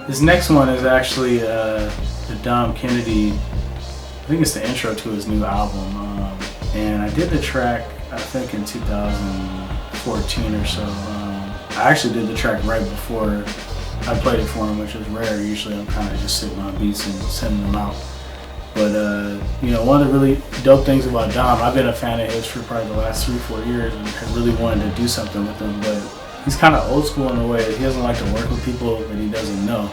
This next one is actually the Dom Kennedy. I think it's the intro to his new album, and I did the track I think in 2014 or so. I actually did the track right before I played it for him, which is rare. Usually I'm kind of just sitting on beats and sending them out. But you know, one of the really dope things about Dom, I've been a fan of his for probably the last 3-4 years and have really wanted to do something with him, but he's kind of old school in a way that he doesn't like to work with people that he doesn't know.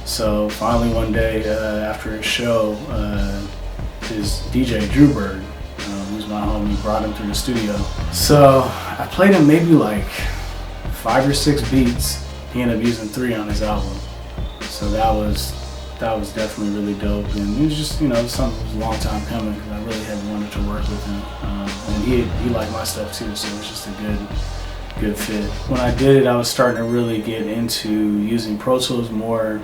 So finally one day after his show, his DJ Drew Bird, who's my homie, brought him through the studio. So I played him maybe like 5 or 6 beats. He ended up using 3 on his album. So that was definitely really dope, and it was just, you know, something that was a long time coming because I really had wanted to work with him, and he liked my stuff too, so it was just a good fit. When I did it, I was starting to really get into using Pro Tools more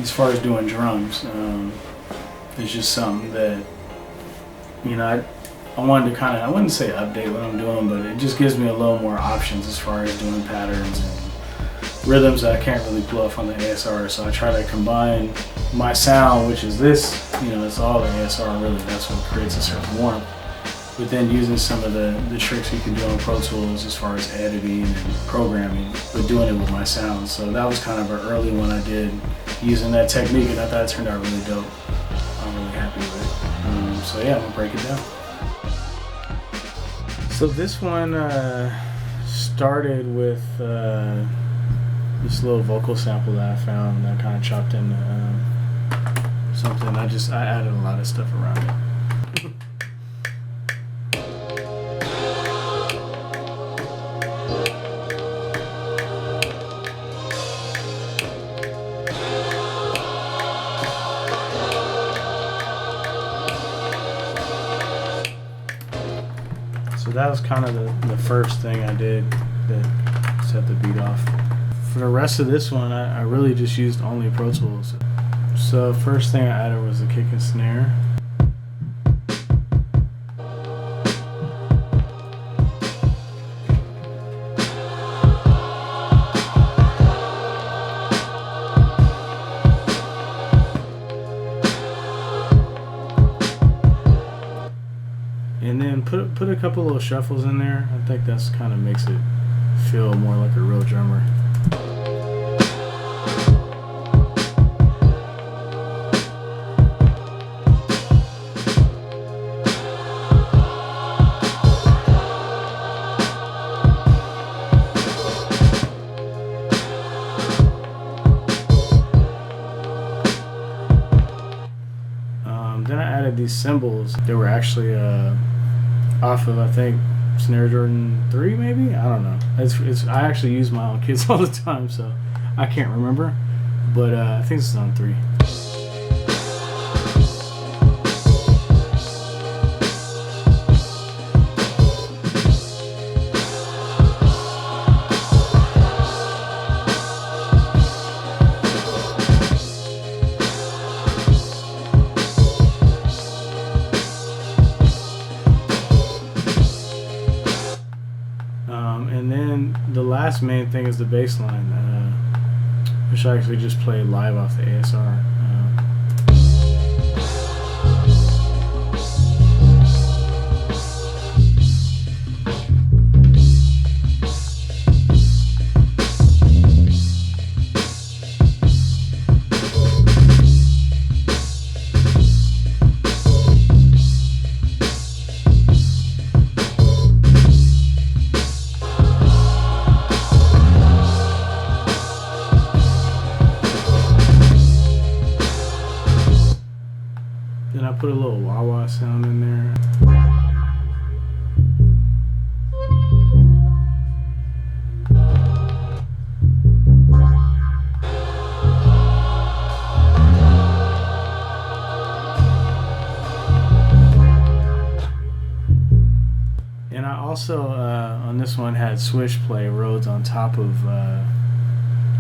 as far as doing drums. It's just something that, you know, I wanted to kind of, I wouldn't say update what I'm doing, but it just gives me a little more options as far as doing patterns and rhythms that I can't really pull off on the ASR. So I try to combine my sound, which is this, you know, it's all the ASR really, that's what creates a certain warmth, but then using some of the tricks you can do on Pro Tools as far as editing and programming, but doing it with my sound. So that was kind of an early one I did using that technique, and I thought it turned out really dope. I'm really happy with it. So yeah, I'm gonna break it down. So this one started with this little vocal sample that I found that I kind of chopped into something. I added a lot of stuff around it. So that was kind of the first thing I did that set the beat off. For the rest of this one, I really just used only Pro Tools. So first thing I added was the kick and snare. And then put a couple little shuffles in there. I think that's kind of makes it feel more like a real drummer. Then I added these cymbals. They were actually off of, I think, Snare Jordan 3 maybe? I don't know. I actually use my own kits all the time, so I can't remember. But I think this is on 3. And then the last main thing is the bass line, which I actually just played live off the ASR. Then I put a little wah-wah sound in there. And I also, on this one, had Swish play Rhodes on top of, I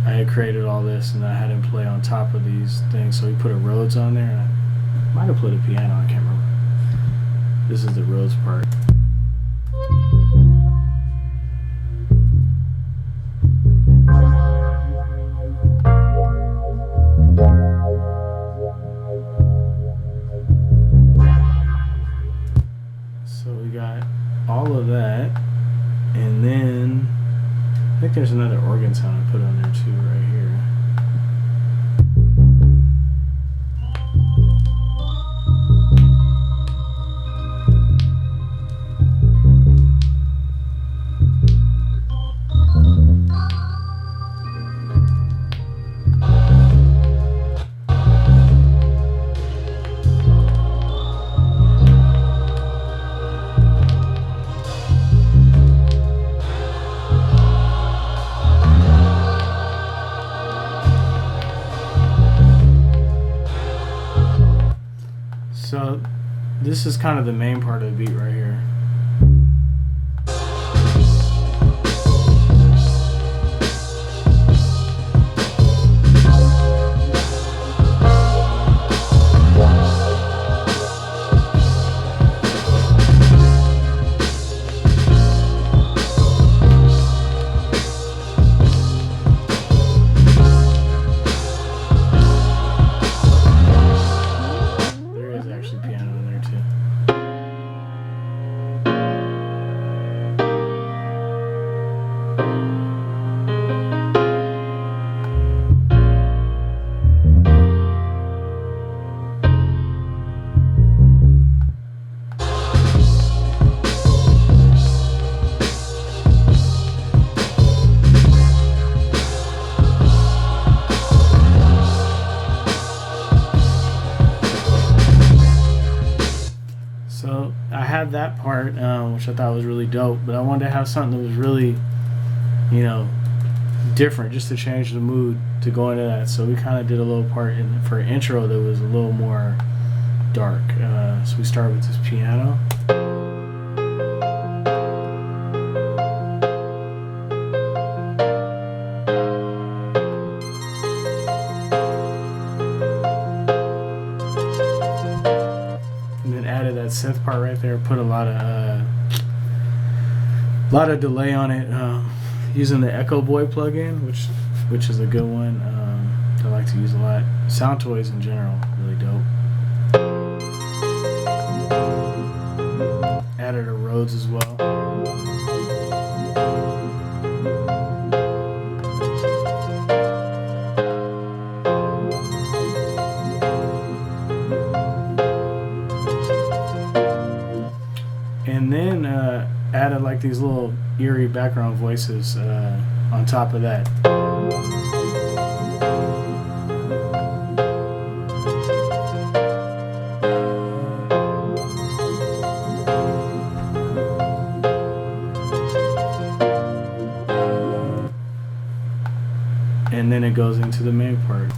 had created all this and I had him play on top of these things. So he put a Rhodes on there. Might have played a piano, I can't remember. This is the Rhodes part. I think there's another organ sound I put on there too, right here. So this is kind of the main part of the beat right here. Piano in there too. So I had that part, which I thought was really dope, but I wanted to have something that was really, different, just to change the mood to go into that. So we kind of did a little part for an intro that was a little more dark. So we started with this piano. Added that synth part right there, put a lot of delay on it, using the Echo Boy plugin, which is a good one. I like to use a lot. Soundtoys in general, really dope. Added a Rhodes as well. And then added like these little eerie background voices on top of that. And then it goes into the main part.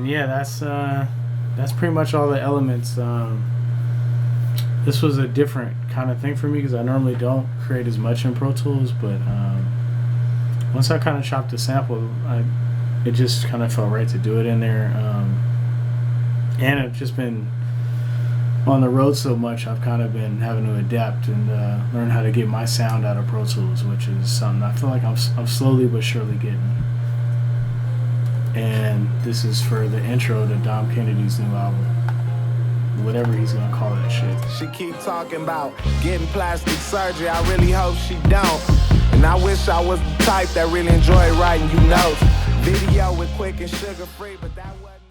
Yeah, that's pretty much all the elements. This was a different kind of thing for me because I normally don't create as much in Pro Tools, but once I kind of chopped the sample, it just kind of felt right to do it in there. And I've just been on the road so much, I've kind of been having to adapt and learn how to get my sound out of Pro Tools, which is something I feel like I'm slowly but surely getting. And this is for the intro to Dom Kennedy's new album, whatever he's gonna call that shit. She keep talking about getting plastic surgery. I really hope she don't. And I wish I was the type that really enjoyed writing you notes. Video with quick and sugar free, but that wasn't